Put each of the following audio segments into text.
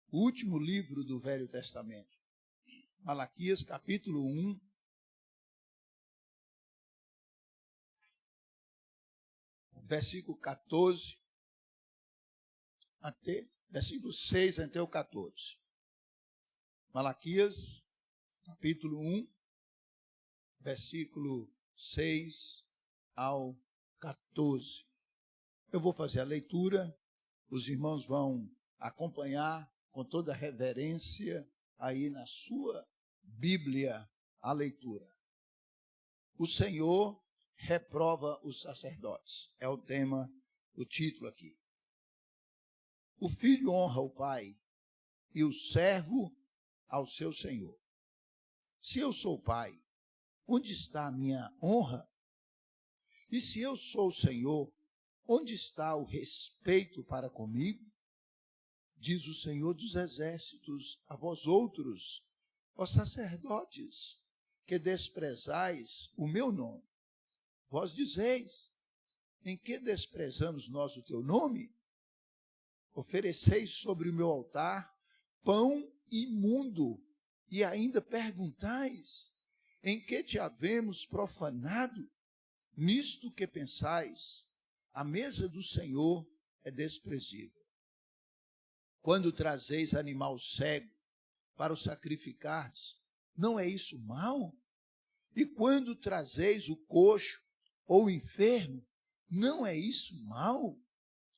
o último livro do Velho Testamento. Malaquias, capítulo 1. Versículo 14, versículo 6 até o 14. Malaquias, capítulo 1, versículo 6 ao 14. Eu vou fazer a leitura, os irmãos vão acompanhar com toda reverência aí na sua Bíblia a leitura. O Senhor reprova os sacerdotes. É o tema, o título aqui. O filho honra o pai e o servo ao seu senhor. Se eu sou pai, onde está a minha honra? E se eu sou o Senhor, onde está o respeito para comigo? Diz o Senhor dos exércitos a vós outros, ó sacerdotes, que desprezais o meu nome. Vós dizeis, em que desprezamos nós o teu nome? Ofereceis sobre o meu altar pão imundo, e ainda perguntais, em que te havemos profanado? Nisto que pensais, a mesa do Senhor é desprezível. Quando trazeis animal cego para o sacrificardes, não é isso mal? E quando trazeis o coxo ou o enfermo, não é isso mal?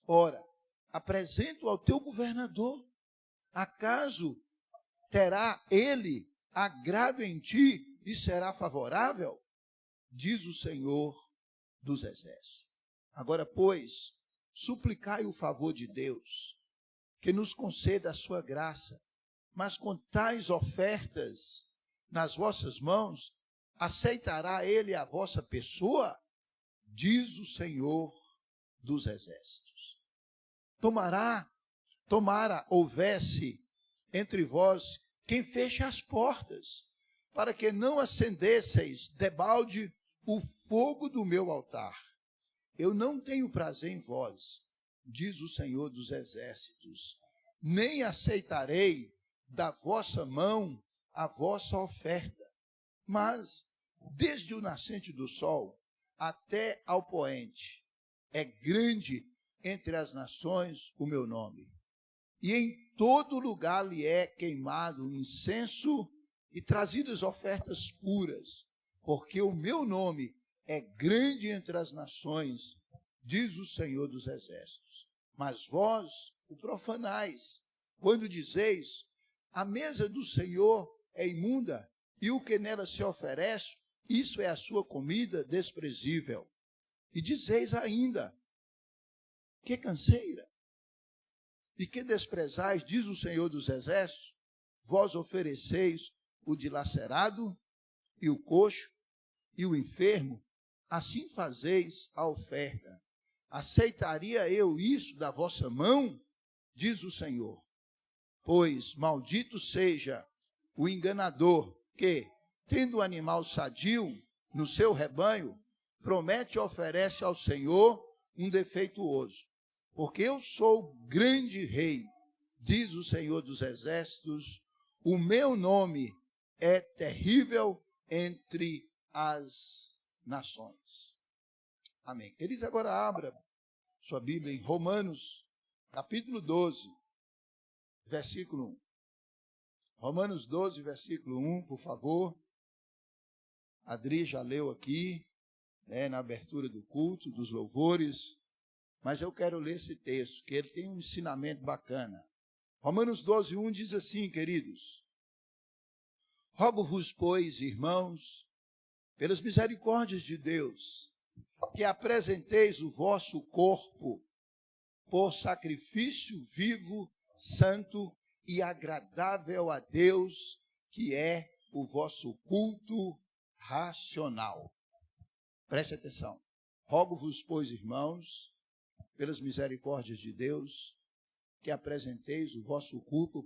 Ora, apresento ao teu governador. Acaso terá ele agrado em ti e será favorável? Diz o Senhor dos exércitos. Agora, pois, suplicai o favor de Deus, que nos conceda a sua graça, mas com tais ofertas nas vossas mãos, aceitará ele a vossa pessoa? Diz o Senhor dos exércitos. Tomara houvesse entre vós quem feche as portas, para que não acendesseis debalde o fogo do meu altar. Eu não tenho prazer em vós, diz o Senhor dos exércitos, nem aceitarei da vossa mão a vossa oferta. Mas, desde o nascente do sol até ao poente, é grande entre as nações o meu nome. E em todo lugar lhe é queimado incenso e trazidas ofertas puras, porque o meu nome é grande entre as nações, diz o Senhor dos exércitos. Mas vós o profanais, quando dizeis, a mesa do Senhor é imunda, e o que nela se oferece, isso é a sua comida desprezível. E dizeis ainda, que canseira, e que desprezais, diz o Senhor dos exércitos, vós ofereceis o dilacerado, e o coxo, e o enfermo, assim fazeis a oferta. Aceitaria eu isso da vossa mão? Diz o Senhor. Pois maldito seja o enganador que, tendo o animal sadio no seu rebanho, promete e oferece ao Senhor um defeituoso. Porque eu sou grande rei, diz o Senhor dos exércitos, o meu nome é terrível entre as nações. Amém. Queridos, agora abra sua Bíblia em Romanos, capítulo 12, versículo 1. Romanos 12, versículo 1, por favor. Adri já leu aqui, na abertura do culto, dos louvores, mas eu quero ler esse texto, que ele tem um ensinamento bacana. Romanos 12, 1 diz assim, queridos: rogo-vos, pois, irmãos, pelas misericórdias de Deus, que apresenteis o vosso corpo por sacrifício vivo, santo e agradável a Deus, que é o vosso culto racional. Preste atenção. Rogo-vos, pois, irmãos, pelas misericórdias de Deus, que apresenteis o vosso corpo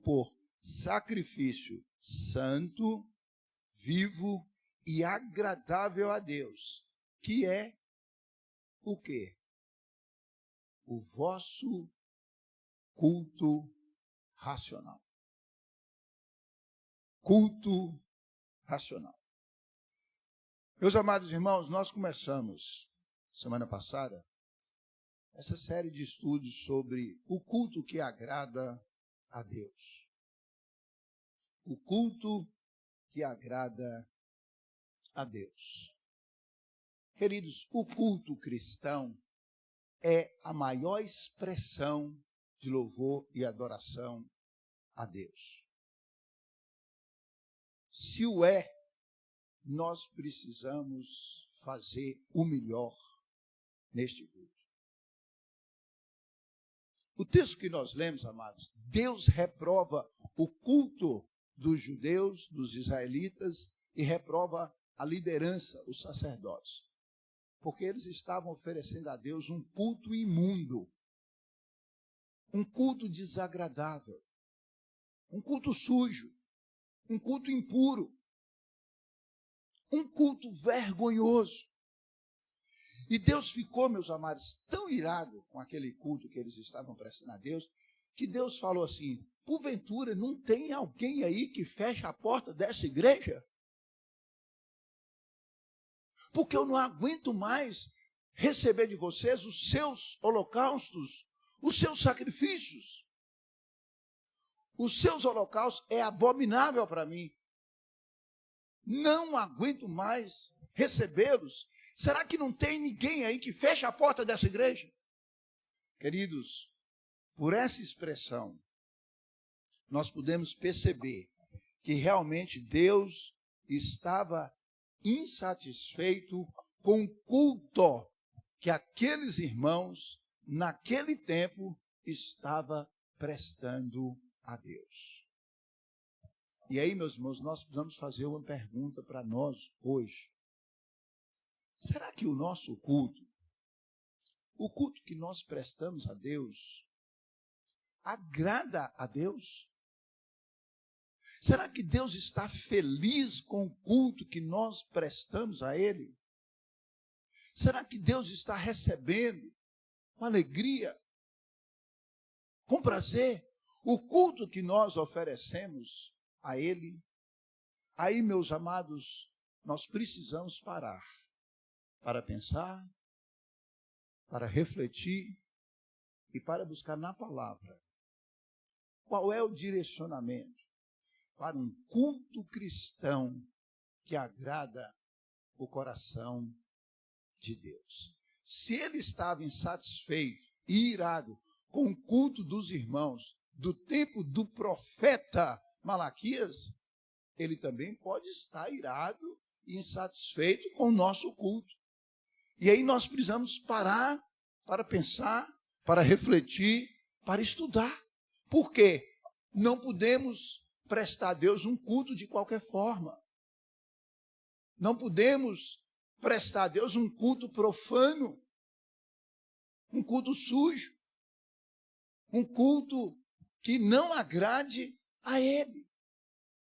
por sacrifício santo, vivo e agradável a Deus, que é o quê? o vosso culto racional. Culto racional. Meus amados irmãos, nós começamos, semana passada, essa série de estudos sobre o culto que agrada a Deus. O culto que agrada a Deus. Queridos, o culto cristão é a maior expressão de louvor e adoração a Deus. Se o é, nós precisamos fazer o melhor neste culto. O texto que nós lemos, amados, Deus reprova o culto dos judeus, dos israelitas, e reprova a liderança, os sacerdotes. Porque eles estavam oferecendo a Deus um culto imundo, um culto desagradável, um culto sujo, um culto impuro, um culto vergonhoso. E Deus ficou, meus amados, tão irado com aquele culto que eles estavam prestando a Deus, que Deus falou assim: porventura não tem alguém aí que feche a porta dessa igreja? Porque eu não aguento mais receber de vocês os seus holocaustos, os seus sacrifícios. Os seus holocaustos é abominável para mim. Não aguento mais recebê-los. Será que não tem ninguém aí que feche a porta dessa igreja? Queridos, por essa expressão, nós podemos perceber que realmente Deus estava insatisfeito com o culto que aqueles irmãos, naquele tempo, estavam prestando a Deus. E aí, meus irmãos, nós precisamos fazer uma pergunta para nós hoje. Será que o nosso culto, o culto que nós prestamos a Deus, agrada a Deus? Será que Deus está feliz com o culto que nós prestamos a Ele? Será que Deus está recebendo com alegria, com prazer, o culto que nós oferecemos a Ele? Aí, meus amados, nós precisamos parar para pensar, para refletir e para buscar na palavra qual é o direcionamento para um culto cristão que agrada o coração de Deus. Se ele estava insatisfeito e irado com o culto dos irmãos do tempo do profeta Malaquias, ele também pode estar irado e insatisfeito com o nosso culto. E aí nós precisamos parar para pensar, para refletir, para estudar. Por quê? Não podemos prestar a Deus um culto de qualquer forma. Não podemos prestar a Deus um culto profano, um culto sujo, um culto que não agrade a Ele.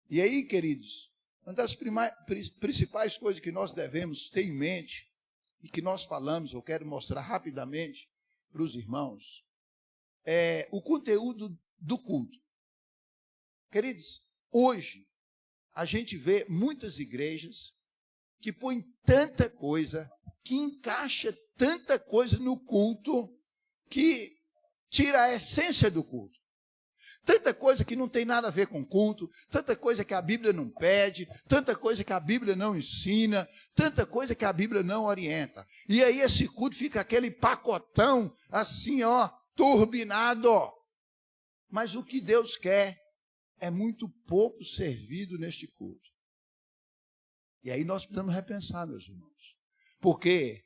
E aí, queridos, uma das principais coisas que nós devemos ter em mente, e que nós falamos, eu quero mostrar rapidamente para os irmãos, é o conteúdo do culto. Queridos, hoje a gente vê muitas igrejas que põem tanta coisa, que encaixa tanta coisa no culto, que tira a essência do culto. Tanta coisa que não tem nada a ver com culto, tanta coisa que a Bíblia não pede, tanta coisa que a Bíblia não ensina, tanta coisa que a Bíblia não orienta. E aí esse culto fica aquele pacotão assim, ó, turbinado. Mas o que Deus quer é muito pouco servido neste culto. E aí nós precisamos repensar, meus irmãos. Porque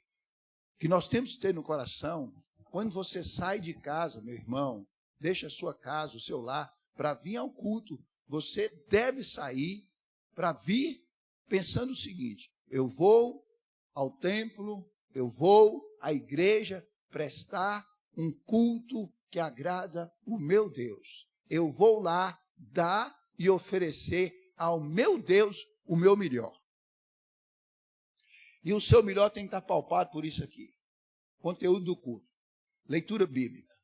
que nós temos que ter no coração, quando você sai de casa, meu irmão, deixa a sua casa, o seu lar, para vir ao culto, você deve sair para vir pensando o seguinte: eu vou ao templo, eu vou à igreja prestar um culto que agrada o meu Deus. Eu vou lá dar e oferecer ao meu Deus o meu melhor. E o seu melhor tem que estar palpado por isso aqui. Conteúdo do culto. leitura bíblica.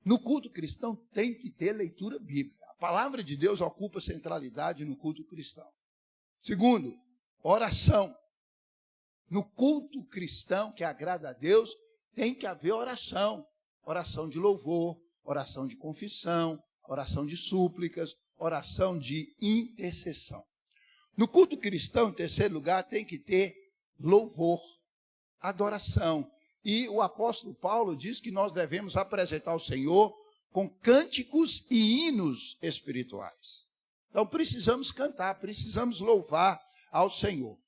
No culto cristão tem que ter leitura bíblica. A palavra de Deus ocupa centralidade no culto cristão. Segundo, oração. No culto cristão que agrada a Deus, tem que haver oração. Oração de louvor, oração de confissão, oração de súplicas, oração de intercessão. No culto cristão, em terceiro lugar, tem que ter louvor, adoração. E o apóstolo Paulo diz que nós devemos apresentar ao Senhor com cânticos e hinos espirituais. Então precisamos cantar, precisamos louvar ao Senhor.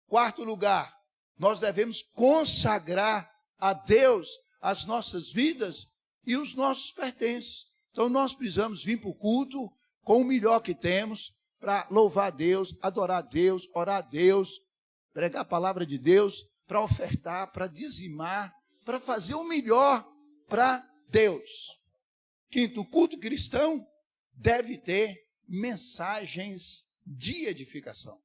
Quarto lugar, nós devemos consagrar a Deus as nossas vidas e os nossos pertences. Então nós precisamos vir para o culto com o melhor que temos para louvar a Deus, adorar a Deus, orar a Deus, pregar a palavra de Deus, para ofertar, para dizimar, para fazer o melhor para Deus. Quinto, o culto cristão deve ter mensagens de edificação.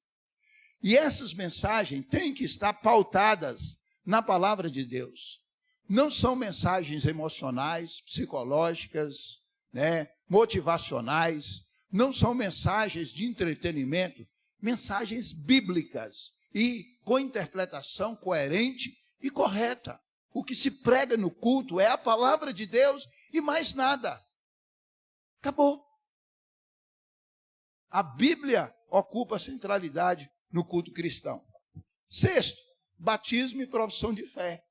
E essas mensagens têm que estar pautadas na palavra de Deus. Não são mensagens emocionais, psicológicas, motivacionais, não são mensagens de entretenimento, mensagens bíblicas e com interpretação coerente e correta. O que se prega no culto é a palavra de Deus e mais nada. Acabou. A Bíblia ocupa a centralidade no culto cristão. Sexto, batismo e profissão de fé.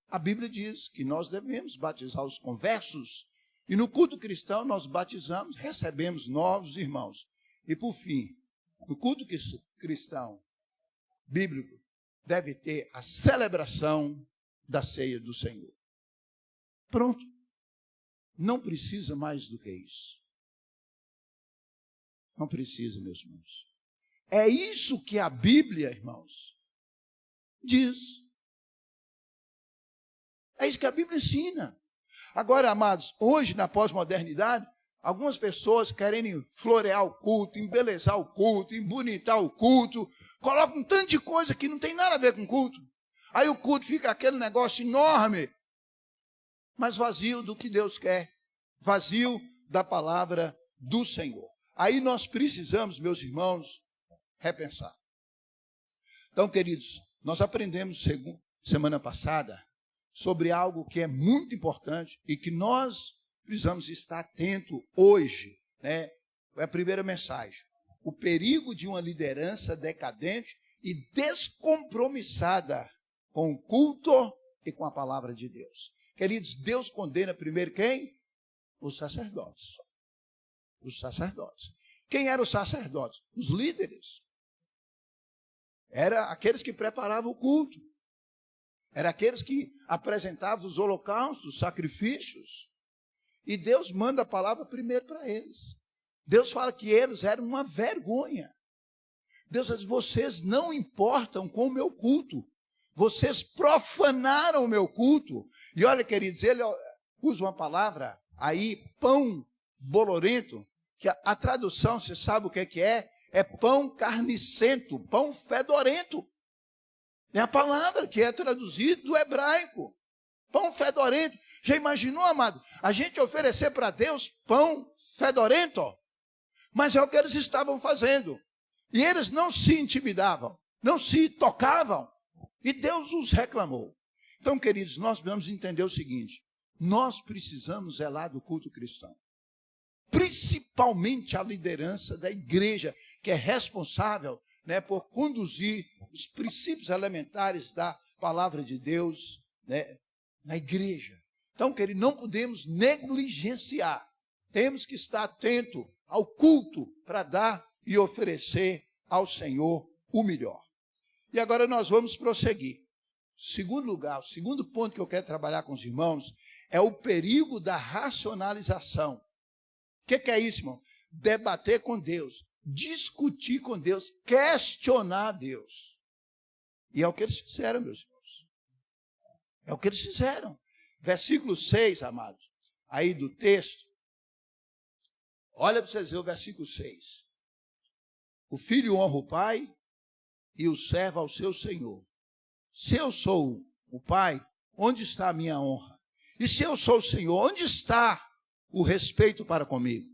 A Bíblia diz que nós devemos batizar os conversos e no culto cristão nós batizamos, recebemos novos irmãos. E por fim, no culto cristão bíblico deve ter a celebração da ceia do Senhor. Pronto. Não precisa mais do que isso. Não precisa, meus irmãos. É isso que a Bíblia, irmãos, diz. É isso que a Bíblia ensina. Agora, amados, hoje na pós-modernidade, algumas pessoas querem florear o culto, embelezar o culto, embonitar o culto, colocam um tanto de coisa que não tem nada a ver com o culto. Aí o culto fica aquele negócio enorme, mas vazio do que Deus quer, vazio da palavra do Senhor. Aí nós precisamos, meus irmãos, repensar. Então, queridos, nós aprendemos semana passada sobre algo que é muito importante e que nós precisamos estar atento hoje, É a primeira mensagem. O perigo de uma liderança decadente e descompromissada com o culto e com a palavra de Deus. Queridos, Deus condena primeiro quem? Os sacerdotes. Os sacerdotes. Quem eram os sacerdotes? Os líderes. Era aqueles que preparavam o culto. Era aqueles que apresentavam os holocaustos, os sacrifícios. E Deus manda a palavra primeiro para eles. Deus fala que eles eram uma vergonha. Deus diz, vocês não importam com o meu culto. Vocês profanaram o meu culto. E olha, queridos, ele usa uma palavra aí, pão bolorento, que a tradução, você sabe o que é? É pão carnicento, pão fedorento. É a palavra que é traduzida do hebraico. Pão fedorento. Já imaginou, amado? A gente oferecer para Deus pão fedorento? Mas é o que eles estavam fazendo. E eles não se intimidavam, não se tocavam. E Deus os reclamou. Então, queridos, nós vamos entender o seguinte. Nós precisamos zelar do culto cristão. Principalmente a liderança da igreja, que é responsável por conduzir os princípios elementares da palavra de Deus na igreja. Então, querido, não podemos negligenciar. Temos que estar atento ao culto para dar e oferecer ao Senhor o melhor. E agora nós vamos prosseguir. Segundo lugar, o segundo ponto que eu quero trabalhar com os irmãos é o perigo da racionalização. O que é isso, irmão? Debater com Deus, discutir com Deus, questionar Deus. E é o que eles fizeram, meus irmãos. É o que eles fizeram. Versículo 6, amado, aí do texto. Olha para vocês verem o versículo 6. O filho honra o pai e o servo ao seu senhor. Se eu sou o pai, onde está a minha honra? E se eu sou o Senhor, onde está o respeito para comigo?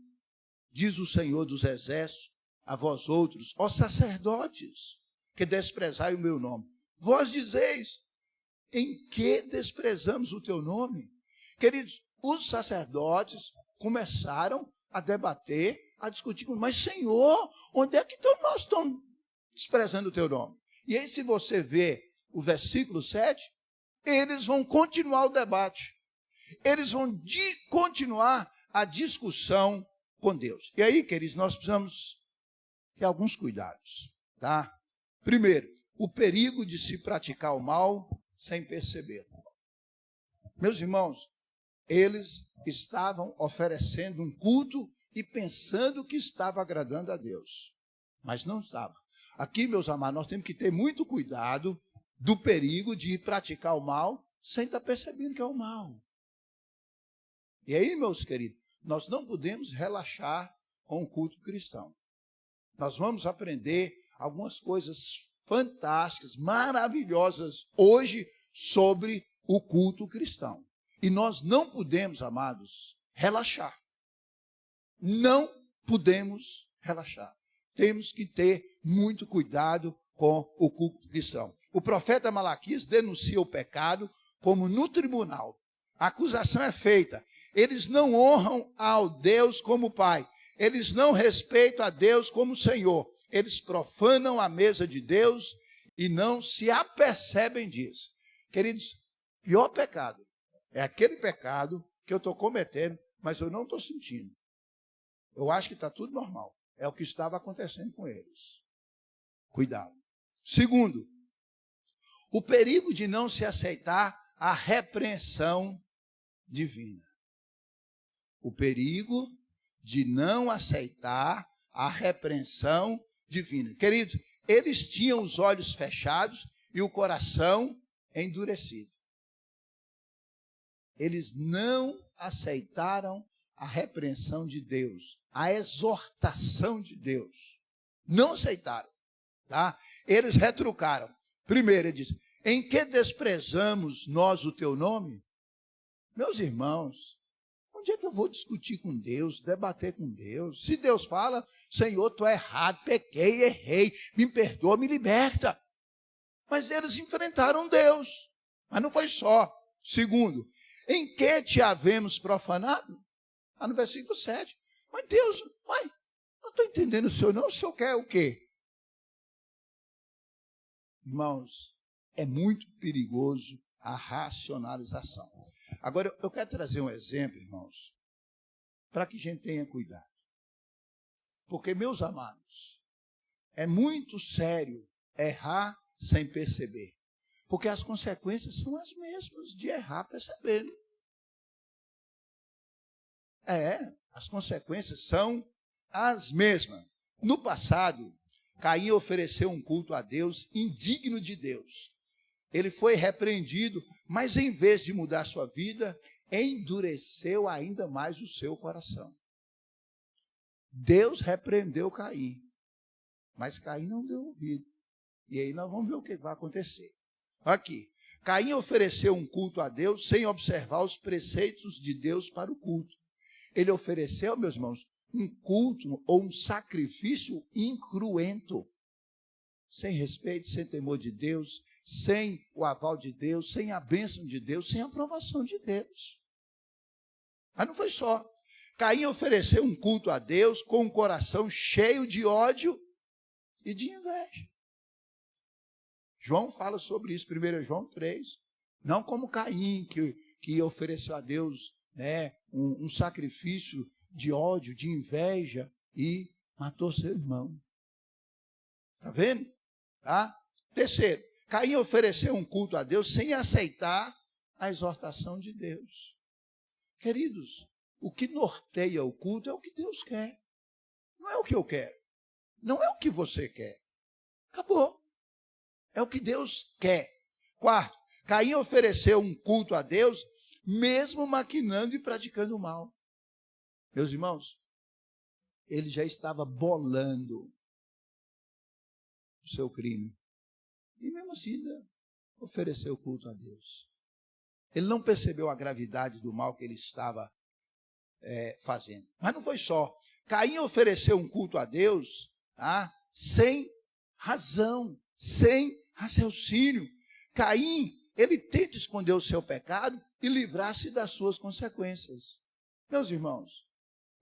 Diz o Senhor dos Exércitos a vós outros, ó sacerdotes, que desprezai o meu nome. Vós dizeis, em que desprezamos o teu nome? Queridos, os sacerdotes começaram a debater, a discutir, mas Senhor, onde é que nós estamos desprezando o teu nome? E aí, se você vê o versículo 7, eles vão continuar o debate. Eles vão continuar a discussão com Deus. E aí, queridos, nós precisamos ter alguns cuidados, tá? Primeiro, o perigo de se praticar o mal sem perceber. Meus irmãos, eles estavam oferecendo um culto e pensando que estava agradando a Deus, mas não estava. Aqui, meus amados, nós temos que ter muito cuidado do perigo de praticar o mal sem estar percebendo que é o mal. E aí, meus queridos, nós não podemos relaxar com o culto cristão. Nós vamos aprender algumas coisas fantásticas, maravilhosas hoje sobre o culto cristão. E nós não podemos, amados, relaxar. Não podemos relaxar. Temos que ter muito cuidado com o culto cristão. O profeta Malaquias denuncia o pecado como no tribunal. A acusação é feita. Eles não honram ao Deus como Pai. Eles não respeitam a Deus como Senhor. Eles profanam a mesa de Deus e não se apercebem disso. Queridos, pior pecado é aquele pecado que eu estou cometendo, mas eu não estou sentindo. Eu acho que está tudo normal. É o que estava acontecendo com eles. Cuidado. Segundo, o perigo de não se aceitar a repreensão divina. O perigo de não aceitar a repreensão divina. Queridos, eles tinham os olhos fechados e o coração endurecido. Eles não aceitaram a repreensão de Deus, a exortação de Deus. Não aceitaram, tá? Eles retrucaram. Primeiro, ele diz, em que desprezamos nós o teu nome? Meus irmãos, onde é que eu vou discutir com Deus, debater com Deus? Se Deus fala, Senhor, estou errado, pequei, errei, me perdoa, me liberta. Mas eles enfrentaram Deus. Mas não foi só. Segundo, em que te havemos profanado? No versículo 7. Mas Deus, não estou entendendo o Senhor não. O Senhor quer o quê? Irmãos, é muito perigoso a racionalização. Agora, eu quero trazer um exemplo, irmãos, para que a gente tenha cuidado. Porque, meus amados, é muito sério errar sem perceber. Porque as consequências são as mesmas de errar percebendo. As consequências são as mesmas. No passado, Caim ofereceu um culto a Deus indigno de Deus. Ele foi repreendido, mas em vez de mudar sua vida, endureceu ainda mais o seu coração. Deus repreendeu Caim, mas Caim não deu ouvido. E aí nós vamos ver o que vai acontecer. Aqui, Caim ofereceu um culto a Deus sem observar os preceitos de Deus para o culto. Ele ofereceu, meus irmãos, um culto ou um sacrifício incruento, sem respeito, sem temor de Deus, sem o aval de Deus, sem a bênção de Deus, sem a aprovação de Deus. Mas não foi só. Caim ofereceu um culto a Deus com um coração cheio de ódio e de inveja. João fala sobre isso, 1 João 3. Não como Caim, que ofereceu a Deus, né, um sacrifício de ódio, de inveja e matou seu irmão. Está vendo? Tá? Terceiro, Caim ofereceu um culto a Deus sem aceitar a exortação de Deus. Queridos, o que norteia o culto é o que Deus quer. Não é o que eu quero. Não é o que você quer. Acabou. É o que Deus quer. Quarto, Caim ofereceu um culto a Deus, mesmo maquinando e praticando o mal. Meus irmãos, ele já estava bolando o seu crime. E mesmo assim, ofereceu culto a Deus. Ele não percebeu a gravidade do mal que ele estava fazendo. Mas não foi só. Caim ofereceu um culto a Deus sem razão, sem raciocínio. Caim, ele tenta esconder o seu pecado e livrar-se das suas consequências. Meus irmãos,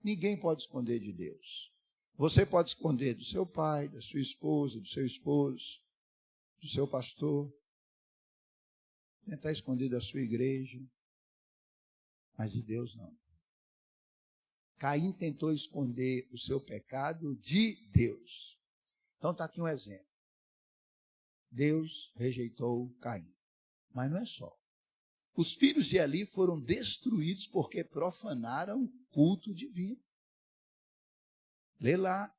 ninguém pode esconder de Deus. Você pode esconder do seu pai, da sua esposa, do seu esposo, do seu pastor, tentar esconder da sua igreja, mas de Deus não. Caim tentou esconder o seu pecado de Deus. Então está aqui um exemplo. Deus rejeitou Caim. Mas não é só. Os filhos de Eli foram destruídos porque profanaram o culto divino. Lê lá,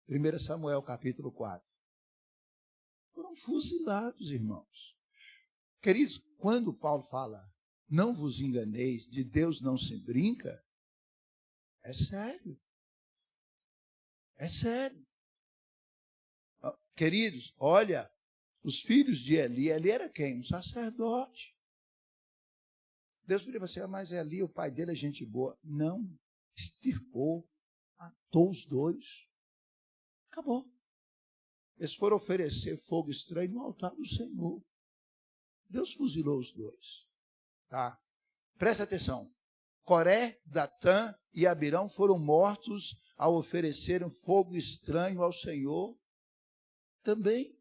1 Samuel capítulo 4. Foram fuzilados, irmãos. Queridos, quando Paulo fala, não vos enganeis, de Deus não se brinca, é sério. É sério. Queridos, olha, os filhos de Eli era quem? Um sacerdote. Deus poderia falar assim, mas Eli, o pai dele é gente boa. Não, extirpou, matou os dois. Acabou. Eles foram oferecer fogo estranho no altar do Senhor. Deus fuzilou os dois. Tá? Presta atenção. Coré, Datã e Abirão foram mortos ao oferecerem fogo estranho ao Senhor também.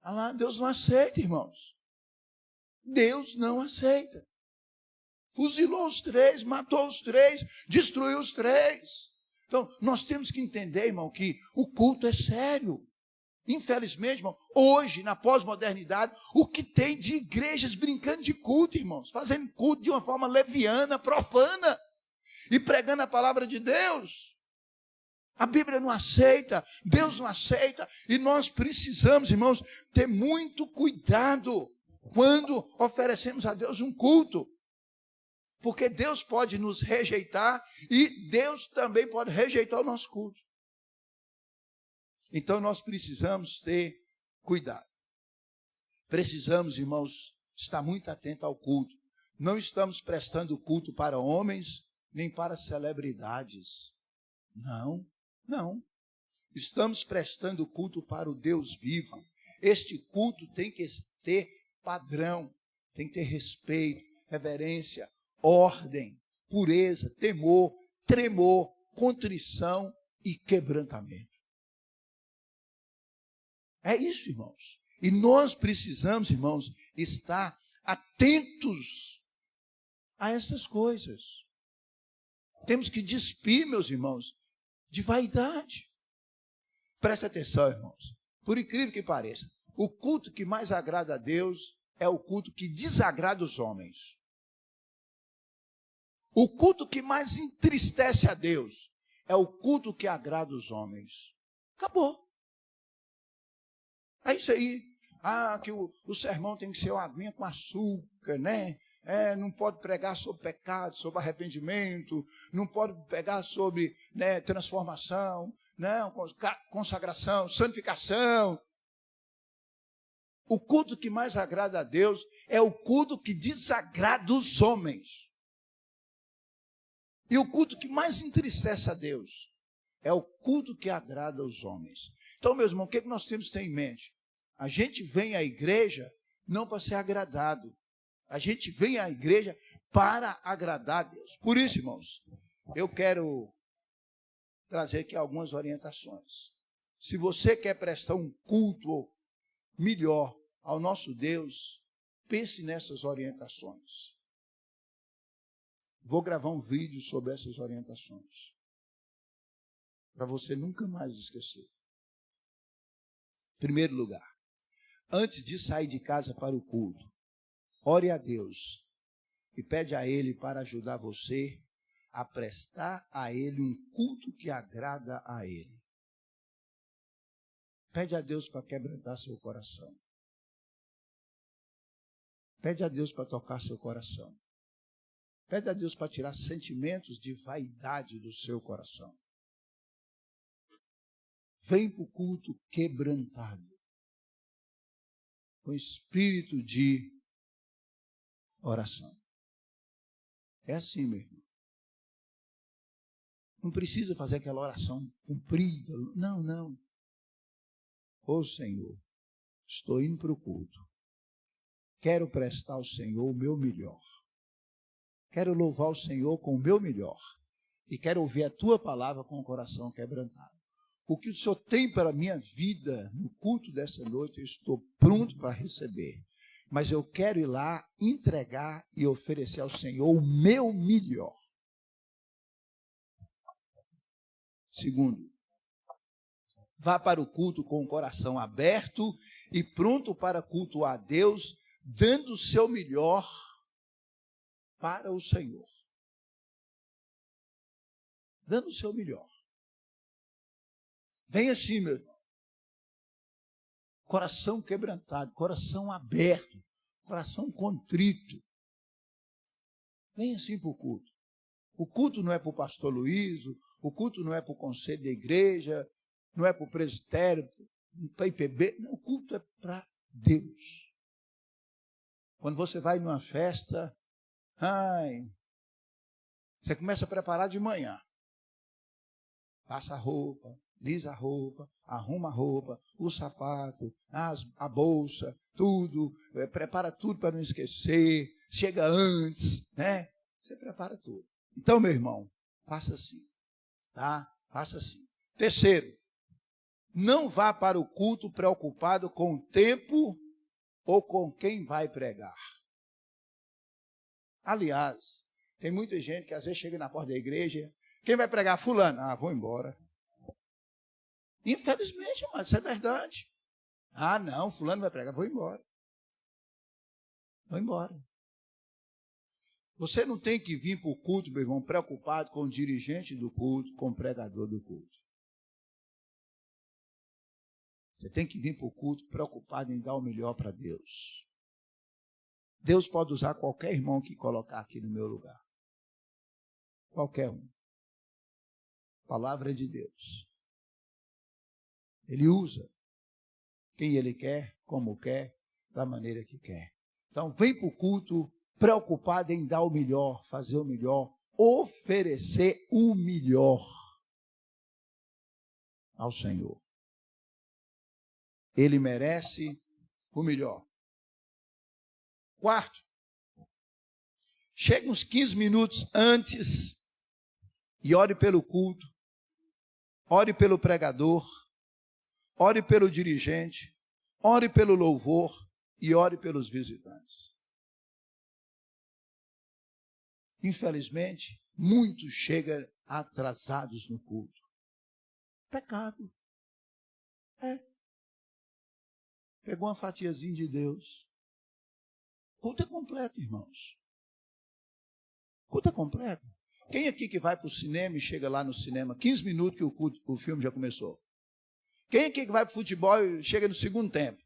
Olha lá, Deus não aceita, irmãos. Deus não aceita. Fuzilou os três, matou os três, destruiu os três. Então, nós temos que entender, irmão, que o culto é sério. Infelizmente, irmão, hoje, na pós-modernidade, o que tem de igrejas brincando de culto, irmãos, fazendo culto de uma forma leviana, profana, e pregando a palavra de Deus. A Bíblia não aceita, Deus não aceita, e nós precisamos, irmãos, ter muito cuidado quando oferecemos a Deus um culto. Porque Deus pode nos rejeitar e Deus também pode rejeitar o nosso culto. Então nós precisamos ter cuidado. Precisamos, irmãos, estar muito atentos ao culto. Não estamos prestando culto para homens, nem para celebridades. Não, não. Estamos prestando culto para o Deus vivo. Este culto tem que ter padrão, tem que ter respeito, reverência, ordem, pureza, temor, tremor, contrição e quebrantamento. É isso, irmãos. E nós precisamos, irmãos, estar atentos a essas coisas. Temos que despir, meus irmãos, de vaidade. Presta atenção, irmãos. Por incrível que pareça, o culto que mais agrada a Deus é o culto que desagrada os homens. O culto que mais entristece a Deus é o culto que agrada os homens. Acabou. É isso aí. Que o sermão tem que ser uma aguinha com açúcar, né? Não pode pregar sobre pecado, sobre arrependimento, não pode pregar sobre transformação, não, consagração, santificação. O culto que mais agrada a Deus é o culto que desagrada os homens. E o culto que mais entristece a Deus é o culto que agrada os homens. Então, meus irmãos, o que nós temos que ter em mente? A gente vem à igreja não para ser agradado. A gente vem à igreja para agradar a Deus. Por isso, irmãos, eu quero trazer aqui algumas orientações. Se você quer prestar um culto melhor ao nosso Deus, pense nessas orientações. Vou gravar um vídeo sobre essas orientações, para você nunca mais esquecer. Em primeiro lugar, antes de sair de casa para o culto, ore a Deus e pede a Ele para ajudar você a prestar a Ele um culto que agrada a Ele. Pede a Deus para quebrantar seu coração. Pede a Deus para tocar seu coração. Pede a Deus para tirar sentimentos de vaidade do seu coração. Vem para o culto quebrantado. com espírito de oração. É assim, meu irmão. Não precisa fazer aquela oração comprida. Não, não. Ô Senhor, estou indo para o culto. Quero prestar ao Senhor o meu melhor. Quero louvar o Senhor com o meu melhor. E quero ouvir a tua palavra com o coração quebrantado. O que o Senhor tem para a minha vida no culto dessa noite, eu estou pronto para receber. Mas eu quero ir lá, entregar e oferecer ao Senhor o meu melhor. Segundo, vá para o culto com o coração aberto e pronto para cultuar a Deus, dando o seu melhor para o Senhor. Dando o seu melhor. Vem assim, meu irmão. Coração quebrantado, coração aberto, coração contrito. Vem assim para o culto. O culto não é para o pastor Luísio, o culto não é para o conselho da igreja, não é para o presbitério, para a IPB. Não, o culto é para Deus. Quando você vai numa festa, você começa a preparar de manhã. Passa a roupa, lisa a roupa, arruma a roupa, o sapato, a bolsa, tudo, prepara tudo para não esquecer, chega antes, né? Você prepara tudo. Então, meu irmão, faça assim, tá? Faça assim. Terceiro, não vá para o culto preocupado com o tempo ou com quem vai pregar. Aliás, tem muita gente que às vezes chega na porta da igreja, quem vai pregar? Fulano. Vou embora. Infelizmente, mas isso é verdade. Não, fulano vai pregar, vou embora. Vou embora. Você não tem que vir para o culto, meu irmão, preocupado com o dirigente do culto, com o pregador do culto. Você tem que vir para o culto preocupado em dar o melhor para Deus. Deus pode usar qualquer irmão que colocar aqui no meu lugar. Qualquer um. Palavra de Deus. Ele usa quem Ele quer, como quer, da maneira que quer. Então, vem para o culto preocupado em dar o melhor, fazer o melhor, oferecer o melhor ao Senhor. Ele merece o melhor. Quarto, chega uns 15 minutos antes e ore pelo culto, ore pelo pregador, ore pelo dirigente, ore pelo louvor e ore pelos visitantes. Infelizmente, muitos chegam atrasados no culto. Pecado. Pegou uma fatiazinha de Deus. O culto é completo, irmãos. O culto é completo. Quem aqui que vai para o cinema e chega lá no cinema 15 minutos que o filme já começou? Quem aqui que vai para o futebol e chega no segundo tempo?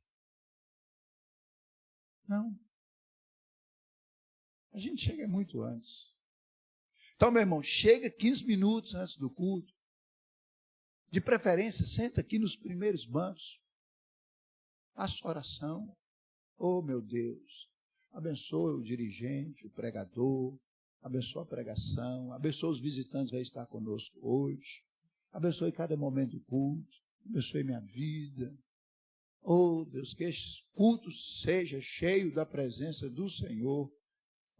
Não. A gente chega muito antes. Então, meu irmão, chega 15 minutos antes do culto. De preferência, senta aqui nos primeiros bancos. Faça oração. Oh, meu Deus, abençoe o dirigente, o pregador, abençoe a pregação, abençoe os visitantes que vão estar conosco hoje, abençoe cada momento do culto, abençoe minha vida. Oh, Deus, que este culto seja cheio da presença do Senhor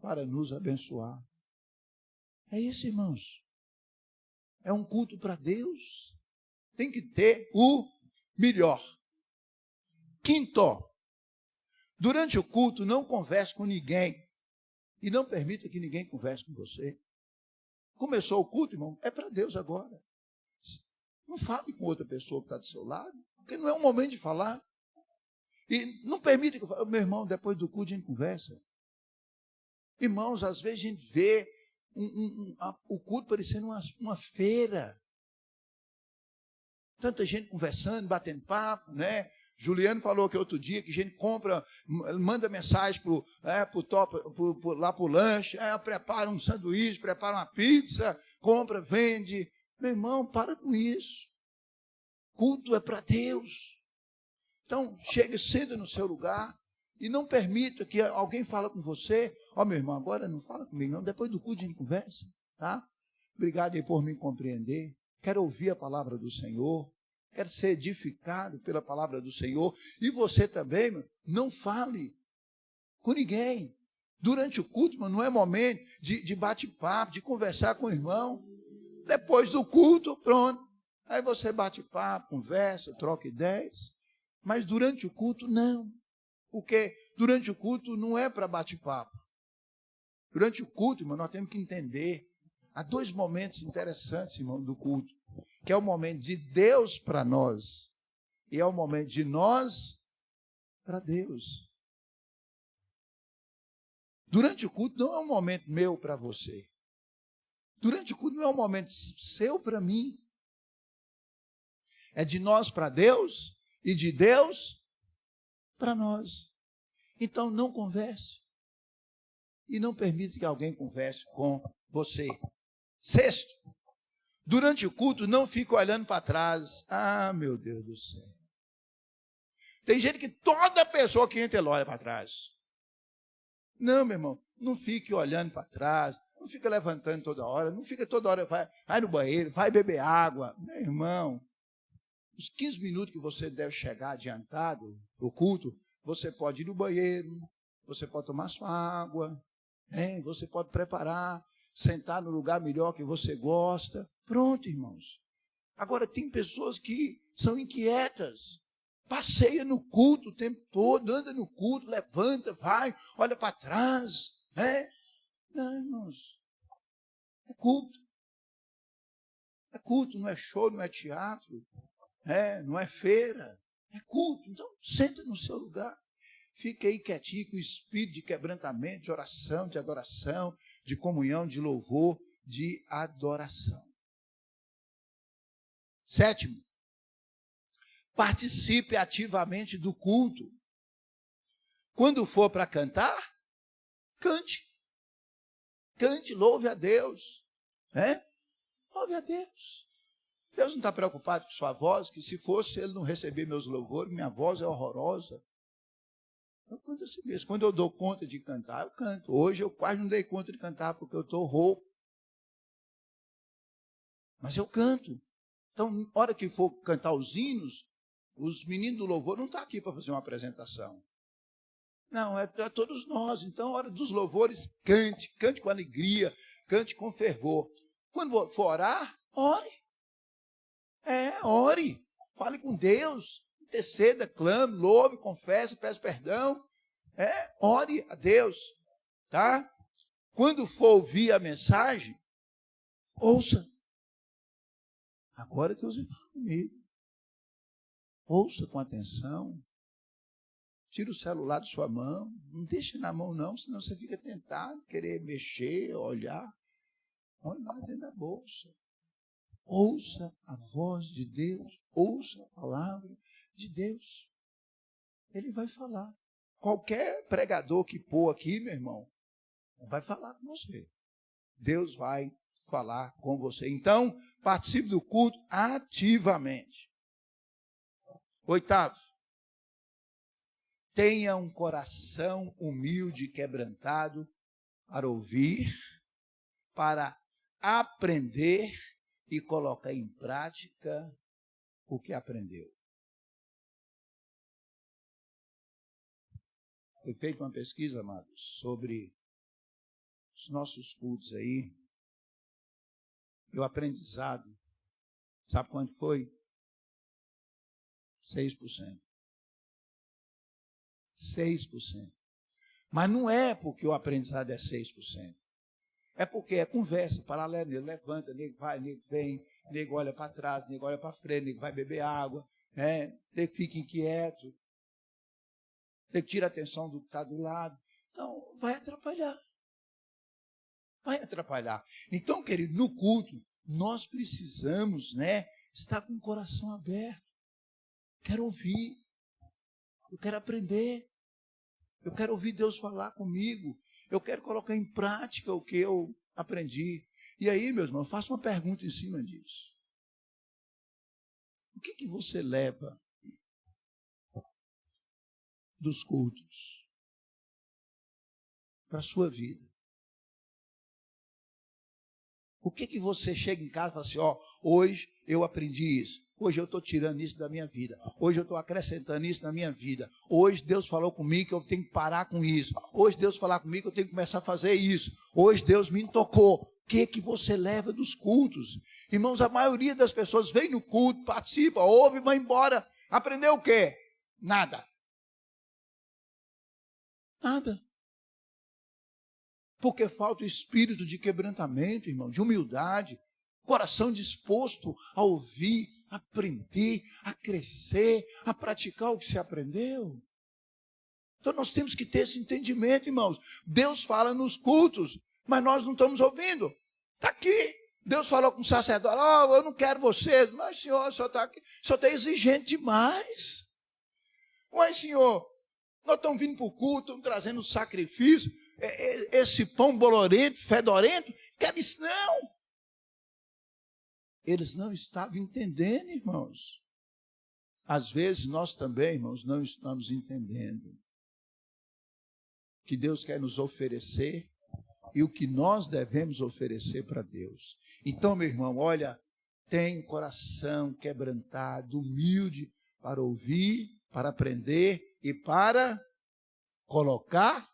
para nos abençoar. É isso, irmãos. É um culto para Deus. Tem que ter o melhor. Quinto, durante o culto, não converse com ninguém. E não permita que ninguém converse com você. Começou o culto, irmão, é para Deus agora. Não fale com outra pessoa que está do seu lado, porque não é um momento de falar. E não permita que eu fale, meu irmão, depois do culto a gente conversa. Irmãos, às vezes a gente vê o culto parecendo uma feira. Tanta gente conversando, batendo papo, né? Juliano falou que outro dia que a gente compra, manda mensagem lá para o lanche, prepara um sanduíche, prepara uma pizza, compra, vende. Meu irmão, para com isso. Culto é para Deus. Então, chega, senta no seu lugar, E não permita que alguém fale com você, meu irmão, agora não fala comigo não, depois do culto a gente conversa, tá? Obrigado aí por me compreender. Quero ouvir a palavra do Senhor. Quero ser edificado pela palavra do Senhor. E você também, não fale com ninguém. Durante o culto, não é momento de bate-papo, de conversar com o irmão. Depois do culto, pronto. Aí você bate papo, conversa, troca ideias. Mas durante o culto, não. Porque durante o culto não é para bate-papo. Durante o culto, irmão, nós temos que entender. Há dois momentos interessantes, irmão, do culto. Que é o momento de Deus para nós. E é o momento de nós para Deus. Durante o culto não é um momento meu para você. Durante o culto não é um momento seu para mim. É de nós para Deus e de Deus para nós. Então não converse. E não permita que alguém converse com você. Sexto, durante o culto não fique olhando para trás. Meu Deus do céu. Tem gente que toda pessoa que entra, ela olha para trás. Não, meu irmão, não fique olhando para trás, não fica levantando toda hora, não fica toda hora, vai no banheiro, vai beber água. Meu irmão, os 15 minutos que você deve chegar adiantado para o culto, você pode ir no banheiro, você pode tomar sua água, você pode preparar, sentar no lugar melhor que você gosta. Pronto, irmãos. Agora, tem pessoas que são inquietas. Passeia no culto o tempo todo, anda no culto, levanta, vai, olha para trás. Não, irmãos. É culto. É culto, não é show, não é teatro. Não é feira. É culto. Então, senta no seu lugar. Fique aí quietinho com o espírito de quebrantamento, de oração, de adoração, de comunhão, de louvor, de adoração. Sétimo, participe ativamente do culto. Quando for para cantar, cante. Cante, louve a Deus. Louve a Deus. Deus não está preocupado com sua voz, que se fosse ele não receber meus louvores, minha voz é horrorosa. Eu canto assim mesmo. Quando eu dou conta de cantar, eu canto. Hoje eu quase não dei conta de cantar porque eu estou rouco. Mas eu canto. Então, na hora que for cantar os hinos, os meninos do louvor não estão aqui para fazer uma apresentação. Não, é todos nós. Então, na hora dos louvores, cante. Cante com alegria, cante com fervor. Quando for orar, ore. Ore. Fale com Deus. Interceda, clame, louve, confesse, peça perdão. Ore a Deus. Tá? Quando for ouvir a mensagem, ouça. Agora Deus vai falar comigo. Ouça com atenção. Tira o celular de sua mão. Não deixe na mão não, senão você fica tentado querer mexer, olhar. Olha lá dentro da bolsa. Ouça a voz de Deus. Ouça a palavra de Deus. Ele vai falar. Qualquer pregador que pôr aqui, meu irmão, vai falar com você. Deus vai falar com você. Então, participe do culto ativamente. Oitavo, tenha um coração humilde e quebrantado para ouvir, para aprender e colocar em prática o que aprendeu. Foi feita uma pesquisa, amados, sobre os nossos cultos aí. E o aprendizado, sabe quanto foi? 6%. 6%. Mas não é porque o aprendizado é 6%. É porque é conversa paralela, nego levanta, nego vai, nego vem, nego olha para trás, nego olha para frente, nego vai beber água, nego fica inquieto, nego tira a atenção do que está do lado. Então, vai atrapalhar. Vai atrapalhar. Então, querido, no culto, nós precisamos, estar com o coração aberto. Quero ouvir. Eu quero aprender. Eu quero ouvir Deus falar comigo. Eu quero colocar em prática o que eu aprendi. E aí, meus irmãos, faço uma pergunta em cima disso. O que você leva dos cultos? para a sua vida. O que você chega em casa e fala assim, ó, hoje eu aprendi isso, hoje eu estou tirando isso da minha vida, hoje eu estou acrescentando isso na minha vida, hoje Deus falou comigo que eu tenho que parar com isso, hoje Deus falou comigo que eu tenho que começar a fazer isso, hoje Deus me tocou. O que você leva dos cultos? Irmãos, a maioria das pessoas vem no culto, participa, ouve e vai embora. Aprendeu o quê? Nada. Nada. Porque falta o espírito de quebrantamento, irmão, de humildade, coração disposto a ouvir, a aprender, a crescer, a praticar o que se aprendeu. Então nós temos que ter esse entendimento, irmãos. Deus fala nos cultos, mas nós não estamos ouvindo. Está aqui. Deus falou com o sacerdote, oh, eu não quero vocês, mas senhor, o senhor está aqui, o senhor está exigente demais. Mas senhor, nós estamos vindo para o culto, estamos trazendo sacrifício, esse pão bolorento, fedorento, quer isso não. Eles não estavam entendendo, irmãos. Às vezes nós também, irmãos, não estamos entendendo que Deus quer nos oferecer e o que nós devemos oferecer para Deus. Então, meu irmão, olha, tem o coração quebrantado, humilde, para ouvir, para aprender e para colocar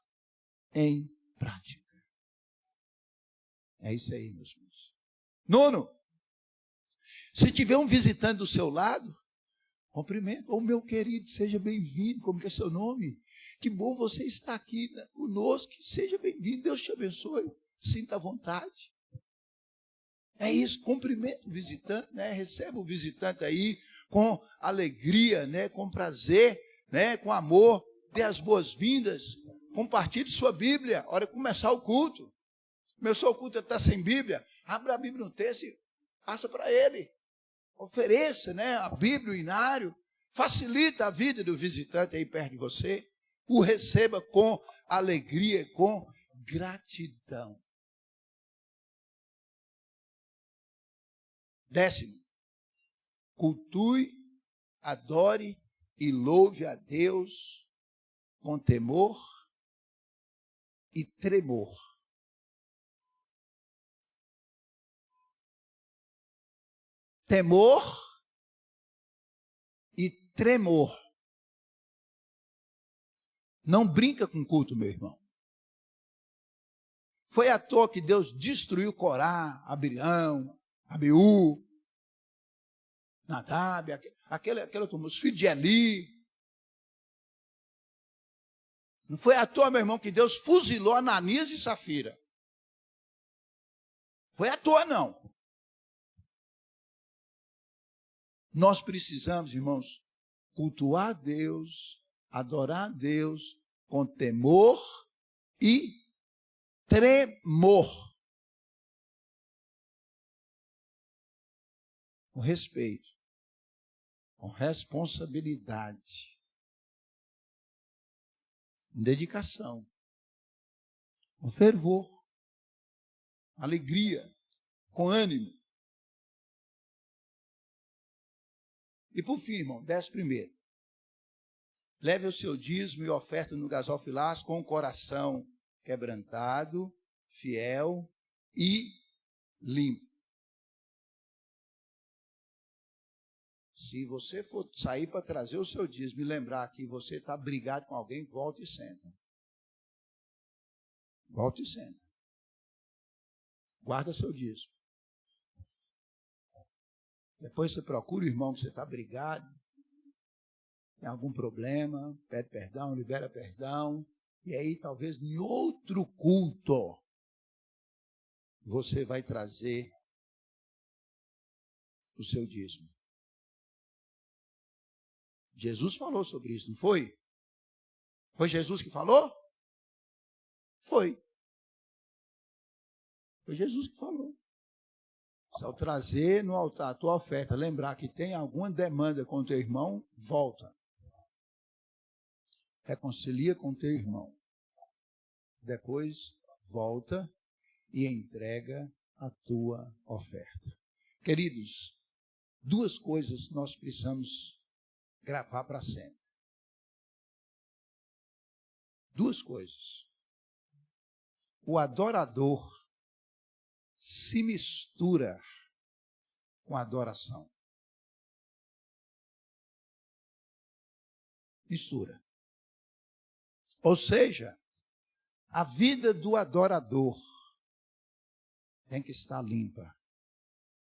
em prática. É isso aí, meus irmãos. Nono, se tiver um visitante do seu lado, cumprimento. Ô meu querido, seja bem-vindo. Como que é seu nome? Que bom você estar aqui conosco. Seja bem-vindo. Deus te abençoe. Sinta à vontade. É isso, cumprimento o visitante, né? Receba o visitante aí com alegria, né? Com prazer, né? Com amor. Dê as boas-vindas. Compartilhe sua Bíblia. A hora de começar o culto. Começou o culto, ele está sem Bíblia. Abra a Bíblia no texto e passa para ele. Ofereça, né, a Bíblia, o inário, facilita a vida do visitante aí perto de você, o receba com alegria, com gratidão. 10º, cultue, adore e louve a Deus com temor e tremor. Temor e tremor. Não brinca com culto, meu irmão. Foi à toa que Deus destruiu Corá, Abirão, Abiú, Nadab, aquela turma, os filhos de Eli. Não foi à toa, meu irmão, que Deus fuzilou Ananias e Safira. Foi à toa, não. Nós precisamos, irmãos, cultuar a Deus, adorar a Deus com temor e tremor. Com respeito, com responsabilidade, com dedicação, com fervor, alegria, com ânimo. E por fim, irmão, 11º. Leve o seu dízimo e oferta no gasofilaço com o coração quebrantado, fiel e limpo. Se você for sair para trazer o seu dízimo e lembrar que você está brigado com alguém, volta e senta. Volta e senta. Guarda seu dízimo. Depois você procura o irmão que você está brigado, tem algum problema, pede perdão, libera perdão, e aí talvez em outro culto você vai trazer o seu dízimo. Jesus falou sobre isso, não foi? Foi Jesus que falou? Foi. Foi Jesus que falou. Se ao trazer no altar a tua oferta, lembrar que tem alguma demanda com o teu irmão, volta. Reconcilia com o teu irmão. Depois, volta e entrega a tua oferta. Queridos, 2 coisas nós precisamos gravar para sempre. 2 coisas. o adorador se mistura com a adoração. Mistura. Ou seja, a vida do adorador tem que estar limpa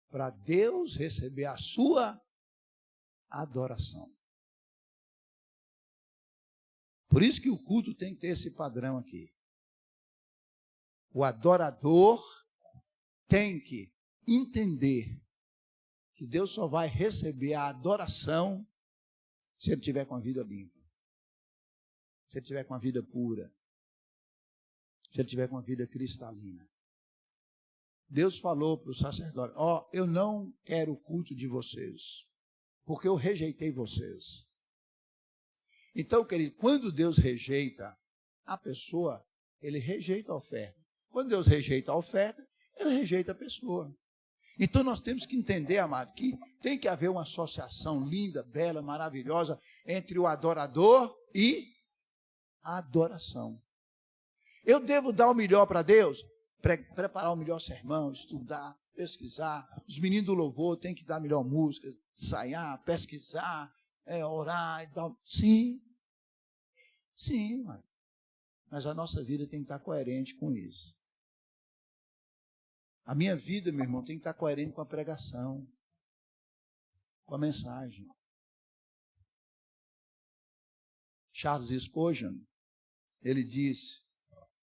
para Deus receber a sua adoração. Por isso que o culto tem que ter esse padrão aqui. O adorador tem que entender que Deus só vai receber a adoração se ele tiver com a vida limpa, se ele tiver com a vida pura, se ele tiver com a vida cristalina. Deus falou para o sacerdote: ó, eu não quero o culto de vocês, porque eu rejeitei vocês. Então, querido, quando Deus rejeita a pessoa, ele rejeita a oferta. Quando Deus rejeita a oferta, ele rejeita a pessoa. Então nós temos que entender, amado, que tem que haver uma associação linda, bela, maravilhosa entre o adorador e a adoração. Eu devo dar o melhor para Deus? Preparar o melhor sermão, estudar, pesquisar. Os meninos do louvor têm que dar a melhor música, ensaiar, pesquisar, orar e tal. Sim. Sim, mas a nossa vida tem que estar coerente com isso. A minha vida, meu irmão, tem que estar coerente com a pregação, com a mensagem. Charles Spurgeon, ele diz: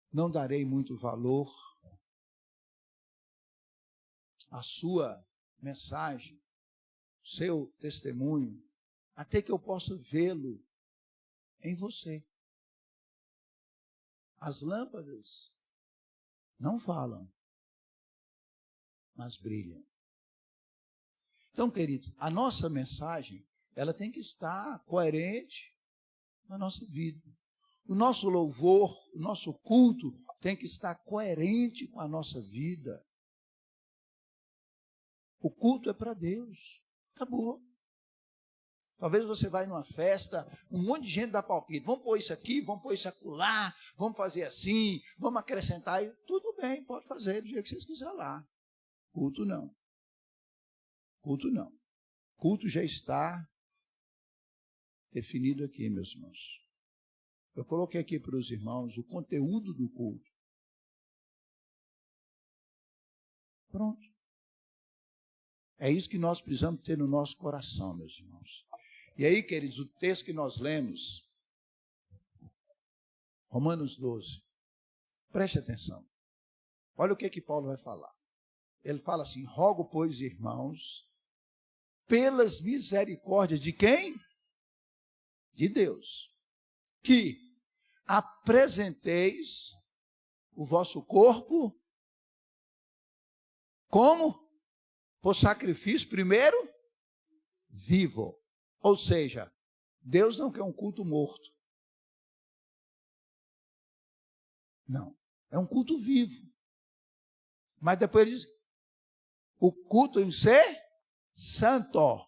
não darei muito valor à sua mensagem, seu testemunho, até que eu possa vê-lo em você. As lâmpadas não falam, mas brilham. Então, querido, a nossa mensagem, ela tem que estar coerente na nossa vida. O nosso louvor, o nosso culto tem que estar coerente com a nossa vida. O culto é para Deus. Acabou. Talvez você vai numa festa, um monte de gente dá palpite. Vamos pôr isso aqui, vamos pôr isso acolá, vamos fazer assim, vamos acrescentar. Tudo bem, pode fazer do jeito que vocês quiserem lá. Culto não. Culto não. Culto já está definido aqui, meus irmãos. Eu coloquei aqui para os irmãos o conteúdo do culto. Pronto. É isso que nós precisamos ter no nosso coração, meus irmãos. E aí, queridos, o texto que nós lemos, Romanos 12, preste atenção. Olha o que Paulo vai falar. Ele fala assim: rogo, pois, irmãos, pelas misericórdias de quem? De Deus, que apresenteis o vosso corpo como? Por sacrifício, primeiro, vivo. Ou seja, Deus não quer um culto morto. Não, é um culto vivo. Mas depois ele diz, o culto em ser santo.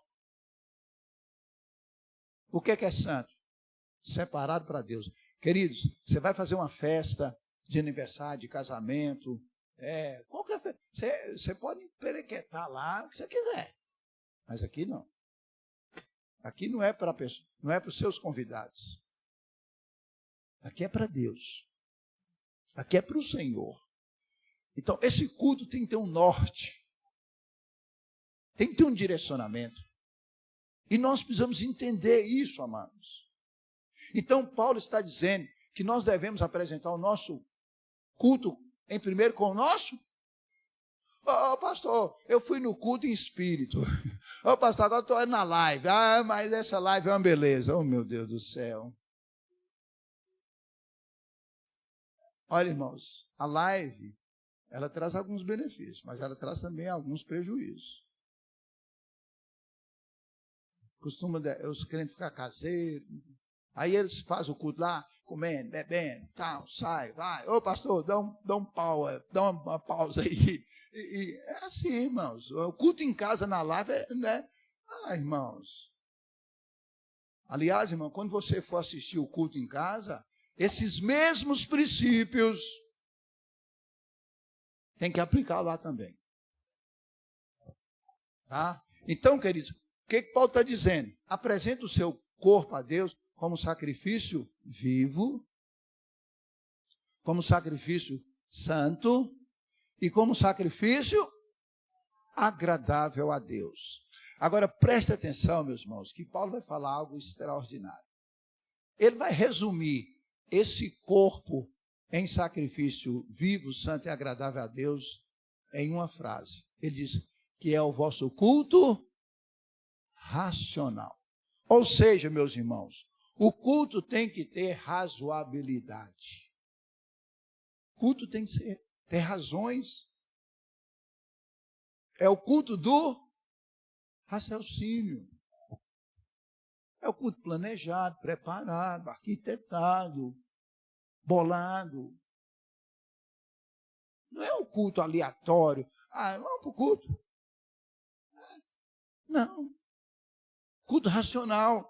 O que é santo? Separado para Deus. Queridos, você vai fazer uma festa de aniversário, de casamento, qualquer festa. Você pode perequetar lá o que você quiser. Mas aqui não. Aqui não é para pessoa, não é para os seus convidados. Aqui é para Deus. Aqui é para o Senhor. Então, esse culto tem que ter um norte. Tem que ter um direcionamento. E nós precisamos entender isso, amados. Então, Paulo está dizendo que nós devemos apresentar o nosso culto, em primeiro, com o nosso. Pastor, eu fui no culto em espírito. Pastor, agora estou na live. Mas essa live é uma beleza. Oh, meu Deus do céu. Olha, irmãos, a live, ela traz alguns benefícios, mas ela traz também alguns prejuízos. Costuma os crentes ficar caseiros. Aí eles fazem o culto lá, comendo, bebendo, tal, sai, vai. Ô pastor, dá um pau, dá uma pausa aí. E é assim, irmãos. O culto em casa na live, né? Irmãos. Aliás, irmão, quando você for assistir o culto em casa, esses mesmos princípios tem que aplicar lá também. Tá? Então, queridos, o que Paulo está dizendo? Apresenta o seu corpo a Deus como sacrifício vivo, como sacrifício santo e como sacrifício agradável a Deus. Agora, preste atenção, meus irmãos, que Paulo vai falar algo extraordinário. Ele vai resumir esse corpo em sacrifício vivo, santo e agradável a Deus em uma frase. Ele diz que é o vosso culto racional. Ou seja, meus irmãos, o culto tem que ter razoabilidade. O culto tem que ter razões. É o culto do raciocínio. É o culto planejado, preparado, arquitetado, bolado. Não é o culto aleatório. Vamos para o culto. Não. Culto racional.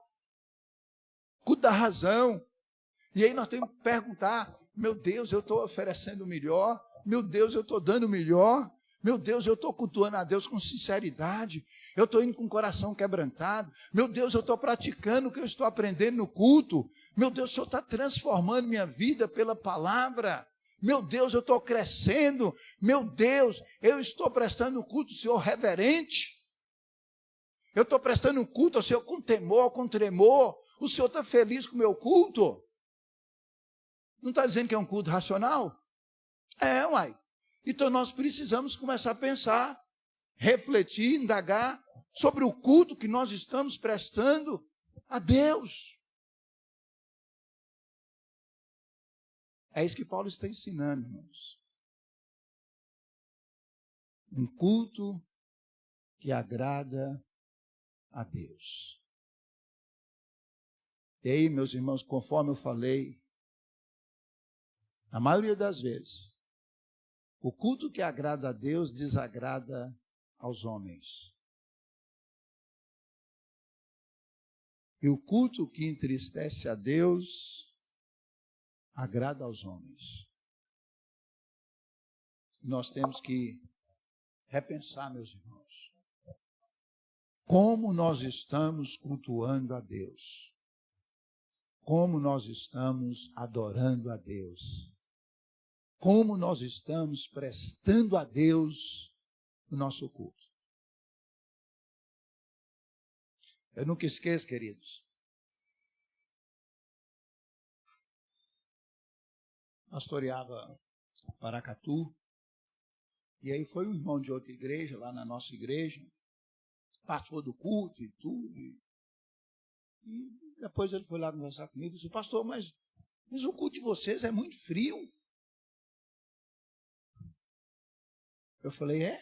Culto da razão. E aí nós temos que perguntar, meu Deus, eu estou oferecendo o melhor. Meu Deus, eu estou dando o melhor. Meu Deus, eu estou cultuando a Deus com sinceridade. Eu estou indo com o coração quebrantado. Meu Deus, eu estou praticando o que eu estou aprendendo no culto. Meu Deus, o Senhor está transformando minha vida pela palavra. Meu Deus, eu estou crescendo. Meu Deus, eu estou prestando culto ao Senhor reverente. Eu estou prestando culto ao Senhor com temor, com tremor. O Senhor está feliz com o meu culto? Não está dizendo que é um culto racional? Uai. Então nós precisamos começar a pensar, refletir, indagar sobre o culto que nós estamos prestando a Deus. É isso que Paulo está ensinando, irmãos. Um culto que agrada a Deus. E aí, meus irmãos, conforme eu falei, a maioria das vezes, o culto que agrada a Deus desagrada aos homens. E o culto que entristece a Deus agrada aos homens. Nós temos que repensar, meus irmãos, como nós estamos cultuando a Deus. Como nós estamos adorando a Deus. Como nós estamos prestando a Deus o nosso culto. Eu nunca esqueço, queridos. Pastoreava Paracatu. E aí foi um irmão de outra igreja, lá na nossa igreja. Participou do culto e tudo. E depois ele foi lá conversar comigo e disse, pastor, mas o culto de vocês é muito frio. Eu falei, é?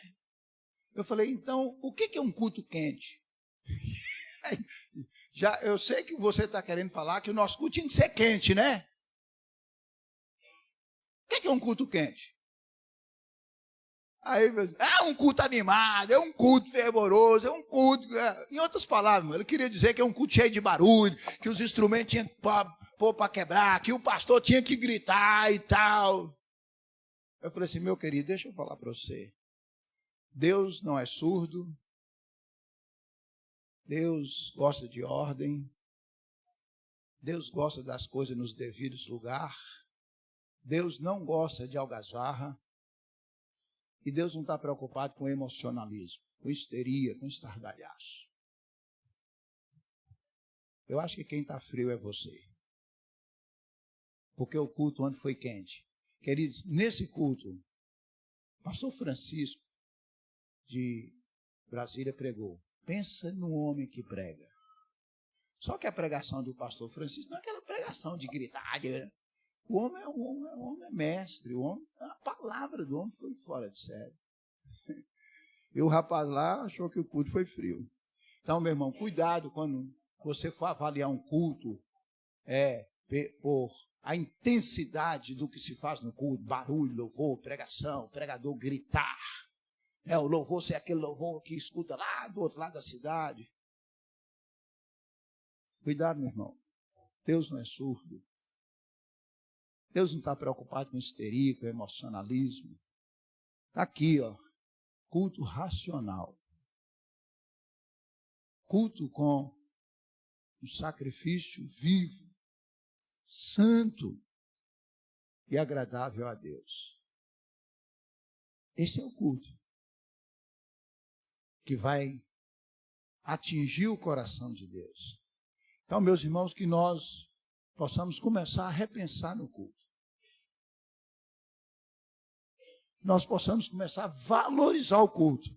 Eu falei, então, o que é um culto quente? Eu sei que você está querendo falar que o nosso culto tinha que ser quente, né? O que é um culto quente? Aí, é um culto animado, é um culto fervoroso, é um culto... Em outras palavras, ele queria dizer que é um culto cheio de barulho, que os instrumentos tinham que pôr para quebrar, que o pastor tinha que gritar e tal. Eu falei assim, meu querido, deixa eu falar para você. Deus não é surdo. Deus gosta de ordem. Deus gosta das coisas nos devidos lugares. Deus não gosta de algazarra. E Deus não está preocupado com emocionalismo, com histeria, com estardalhaço. Eu acho que quem está frio é você. Porque o culto ontem foi quente. Queridos, nesse culto, pastor Francisco de Brasília pregou. Pensa no homem que prega. Só que a pregação do pastor Francisco não é aquela pregação de gritar. O homem é mestre. A palavra do homem foi fora de série. E o rapaz lá achou que o culto foi frio. Então, meu irmão, cuidado quando você for avaliar um culto por a intensidade do que se faz no culto, barulho, louvor, pregação, pregador gritar. O louvor ser aquele louvor que escuta lá do outro lado da cidade. Cuidado, meu irmão. Deus não é surdo. Deus não está preocupado com histeria, com emocionalismo. Aqui, ó, culto racional. Culto com um sacrifício vivo, santo e agradável a Deus. Este é o culto que vai atingir o coração de Deus. Então, meus irmãos, que nós possamos começar a repensar no culto. Que nós possamos começar a valorizar o culto.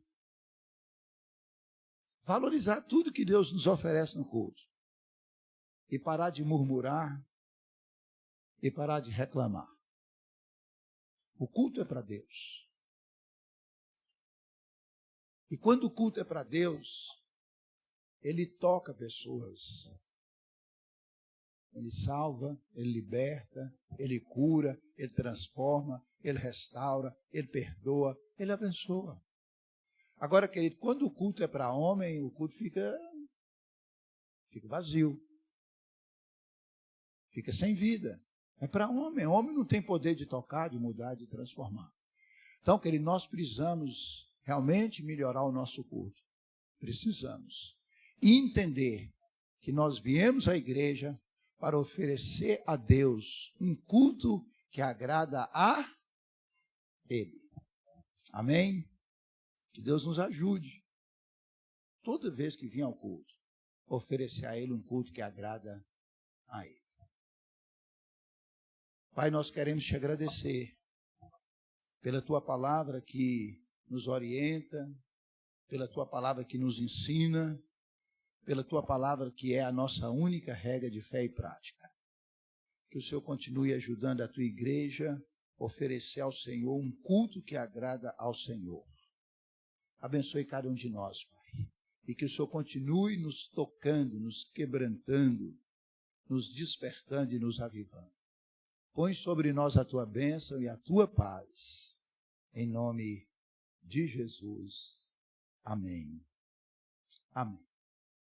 Valorizar tudo que Deus nos oferece no culto. E parar de murmurar e parar de reclamar. O culto é para Deus. E quando o culto é para Deus, ele toca pessoas. Ele salva, ele liberta, ele cura, ele transforma, ele restaura, ele perdoa, ele abençoa. Agora, querido, quando o culto é para homem, o culto fica vazio. Fica sem vida. É para homem. Homem não tem poder de tocar, de mudar, de transformar. Então, querido, nós precisamos realmente melhorar o nosso culto. Precisamos. E entender que nós viemos à igreja para oferecer a Deus um culto que agrada a Ele. Amém? Que Deus nos ajude, toda vez que vir ao culto, oferecer a Ele um culto que agrada a Ele. Pai, nós queremos te agradecer pela Tua palavra que nos orienta, pela Tua palavra que nos ensina, pela Tua palavra que é a nossa única regra de fé e prática. Que o Senhor continue ajudando a Tua igreja a oferecer ao Senhor um culto que agrada ao Senhor. Abençoe cada um de nós, Pai. E que o Senhor continue nos tocando, nos quebrantando, nos despertando e nos avivando. Põe sobre nós a Tua bênção e a Tua paz. Em nome de Jesus. Amém. Amém.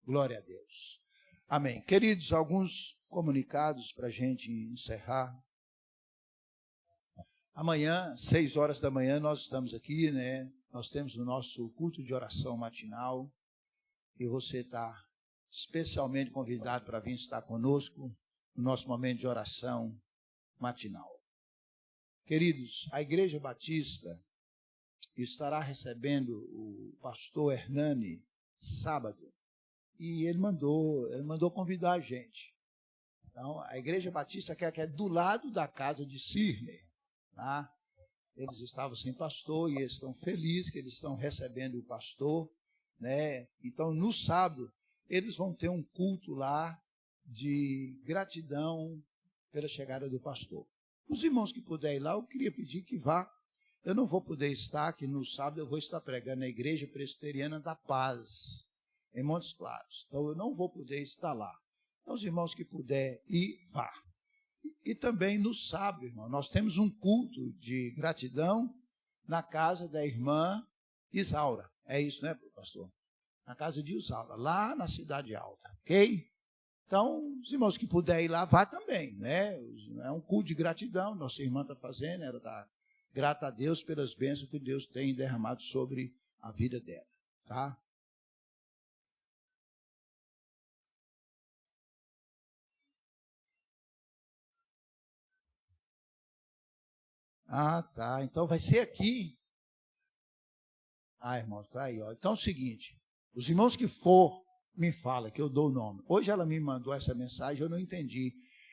Glória a Deus. Amém. Queridos, alguns comunicados para a gente encerrar. Amanhã, 6 horas da manhã, nós estamos aqui, né? Nós temos o nosso culto de oração matinal. E você está especialmente convidado para vir estar conosco no nosso momento de oração matinal. Queridos, a Igreja Batista estará recebendo o pastor Hernani sábado. E ele mandou convidar a gente. Então, a Igreja Batista que é do lado da casa de Cirne, tá? Eles estavam sem pastor e eles estão felizes que eles estão recebendo o pastor, né? Então, no sábado, eles vão ter um culto lá de gratidão pela chegada do pastor. Os irmãos que puderem ir lá, eu queria pedir que vá. Eu não vou poder estar, que no sábado eu vou estar pregando na Igreja Presbiteriana da Paz, em Montes Claros. Então, eu não vou poder estar lá. Então, os irmãos que puderem ir, vá. E também no sábado, irmão, nós temos um culto de gratidão na casa da irmã Isaura. É isso, né, pastor? Na casa de Isaura, lá na Cidade Alta, ok? Então, os irmãos que puderem ir lá, vá também, né? É um culto de gratidão, nossa irmã está fazendo, ela está grata a Deus pelas bênçãos que Deus tem derramado sobre a vida dela, tá? Ah, tá. Então vai ser aqui. Ah, irmão, tá aí, ó. Então é o seguinte, os irmãos que for, me fala que eu dou o nome. Hoje ela me mandou essa mensagem, eu não entendi.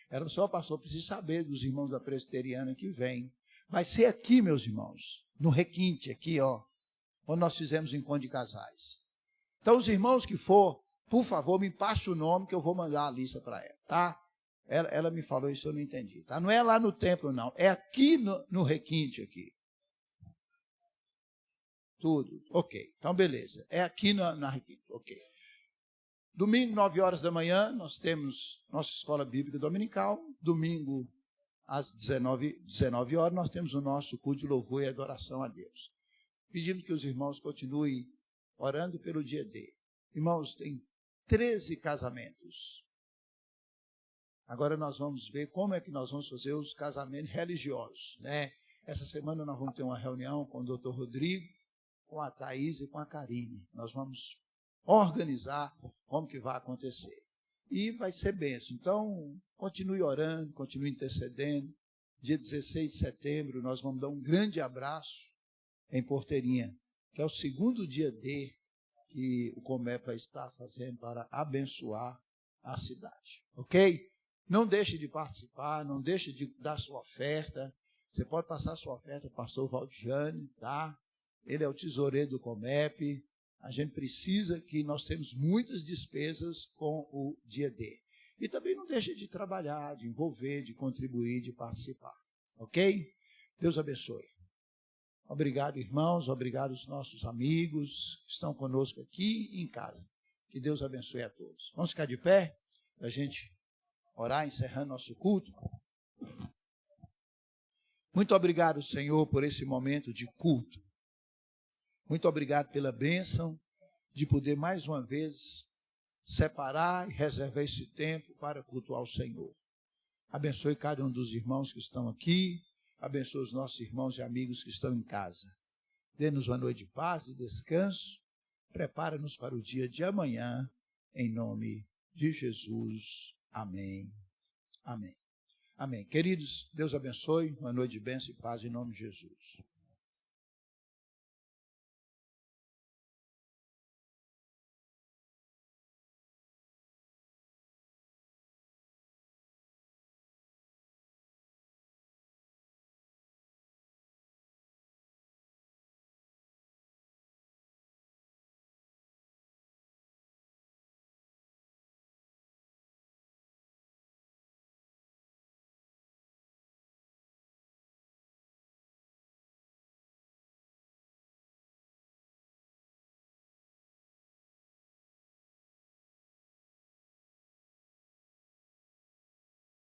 Ela só passou, preciso saber dos irmãos da Presbiteriana que vêm. Vai ser aqui, meus irmãos, no requinte, aqui, ó, onde nós fizemos o encontro de casais. Então, os irmãos que for, por favor, me passe o nome que eu vou mandar a lista para ela, tá? Ela me falou isso, eu não entendi, tá? Não é lá no templo, não. É aqui no requinte, aqui. Tudo, ok. Então, beleza. É aqui na requinte, ok. Domingo, 9 horas da manhã, nós temos nossa escola bíblica dominical. Domingo, às 19 horas, nós temos o nosso culto de louvor e adoração a Deus. Pedimos que os irmãos continuem orando pelo dia D. Irmãos, tem 13 casamentos. Agora nós vamos ver como é que nós vamos fazer os casamentos religiosos, né? Essa semana nós vamos ter uma reunião com o doutor Rodrigo, com a Thaís e com a Karine. Nós vamos organizar como que vai acontecer. E vai ser bênção. Então, continue orando, continue intercedendo. Dia 16 de setembro, nós vamos dar um grande abraço em Porteirinha, que é o segundo dia D que o Comep vai estar fazendo para abençoar a cidade. Ok? Não deixe de participar, não deixe de dar sua oferta. Você pode passar sua oferta ao pastor Valdiane, tá? Ele é o tesoureiro do Comep. A gente precisa que nós temos muitas despesas com o dia D. E também não deixe de trabalhar, de envolver, de contribuir, de participar. Ok? Deus abençoe. Obrigado, irmãos. Obrigado aos nossos amigos que estão conosco aqui e em casa. Que Deus abençoe a todos. Vamos ficar de pé para a gente orar, encerrando nosso culto. Muito obrigado, Senhor, por esse momento de culto. Muito obrigado pela bênção de poder mais uma vez separar e reservar esse tempo para cultuar o Senhor. Abençoe cada um dos irmãos que estão aqui. Abençoe os nossos irmãos e amigos que estão em casa. Dê-nos uma noite de paz e descanso. Prepara-nos para o dia de amanhã, em nome de Jesus. Amém. Amém. Amém. Queridos, Deus abençoe. Uma noite de bênção e paz em nome de Jesus.